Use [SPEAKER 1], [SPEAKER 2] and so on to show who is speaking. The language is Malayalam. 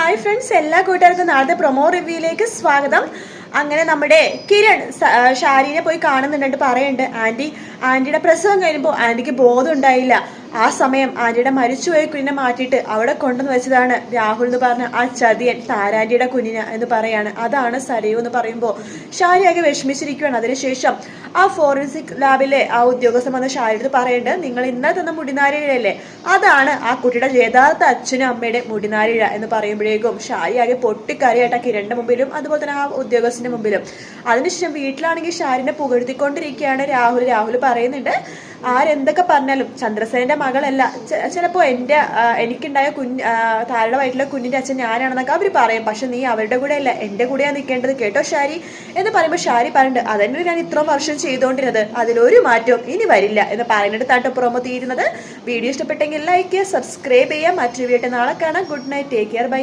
[SPEAKER 1] ഹായ് ഫ്രണ്ട്സ്, എല്ലാ കൂട്ടുകാർക്കും നാളത്തെ പ്രൊമോ റിവ്യൂയിലേക്ക് സ്വാഗതം. അങ്ങനെ നമ്മുടെ കിരൺ ഷാരിനെ പോയി കാണുന്നുണ്ട്. പറയുന്നുണ്ട് ആന്റിയുടെ പ്രസവം കഴിയുമ്പോൾ ആന്റിക്ക് ബോധം ഉണ്ടായില്ല. ആ സമയം ആന്റിയുടെ മരിച്ചുപോയ കുഞ്ഞിനെ മാറ്റിയിട്ട് അവിടെ കൊണ്ടുവന്ന് വെച്ചതാണ് രാഹുൽ എന്ന് പറഞ്ഞ ആ ചതിയൻ താരാന്റിയുടെ കുഞ്ഞിന് എന്ന് പറയാണ്. അതാണ് സരയു എന്ന് പറയുമ്പോൾ ഷാരി ആകെ വിഷമിച്ചിരിക്കുകയാണ്. അതിനുശേഷം ആ ഫോറൻസിക് ലാബിലെ ആ ഉദ്യോഗസ്ഥൻ വന്ന് ഷാരിയോട് പറയുന്നുണ്ട്, നിങ്ങൾ ഇന്നലെ തന്ന മുടിനാരിഴയല്ലേ, അതാണ് ആ കുട്ടിയുടെ യഥാർത്ഥ അച്ഛനും അമ്മയുടെ മുടിനാരിഴ എന്ന് പറയുമ്പോഴേക്കും ഷാരി ആകെ പൊട്ടിക്കറിയായിട്ട് ആ കിരണിന്റെ മുമ്പിലും അതുപോലെ തന്നെ ആ ഉദ്യോഗസ്ഥന്റെ മുമ്പിലും. അതിനുശേഷം വീട്ടിലാണെങ്കിൽ ഷാരിനെ പുകഴ്ത്തിക്കൊണ്ടിരിക്കുകയാണ് രാഹുൽ പറയുന്നുണ്ട്, ആരെന്തൊക്കെ പറഞ്ഞാലും ചന്ദ്രസേനന്റെ മകളല്ല, ചിലപ്പോൾ എനിക്കുണ്ടായ താഴെ വയറ്റിലെ കുഞ്ഞിന്റെ അച്ഛൻ ഞാനാണെന്നൊക്കെ അവർ പറയും, പക്ഷെ നീ അവരുടെ കൂടെ അല്ല എൻ്റെ കൂടെയാണ് നിൽക്കേണ്ടത്, കേട്ടോ ഷാരി എന്ന് പറയുമ്പോൾ ഷാരി പറഞ്ഞിട്ട് അതന്നെ ഞാൻ ഇത്രയും വർഷം ചെയ്തുകൊണ്ടിരുന്നത്, അതിലൊരു മാറ്റവും ഇനി വരില്ല എന്ന് പറയുന്നിടത്താട്ടോ പ്രൊമോ തീരുന്നത്. വീഡിയോ ഇഷ്ടപ്പെട്ടെങ്കിൽ ലൈക്ക് ചെയ്യുക, സബ്സ്ക്രൈബ് ചെയ്യുക. മറ്റൊരു വീട്ടിൽ നാളെ കാണാം. Good night, take care, by.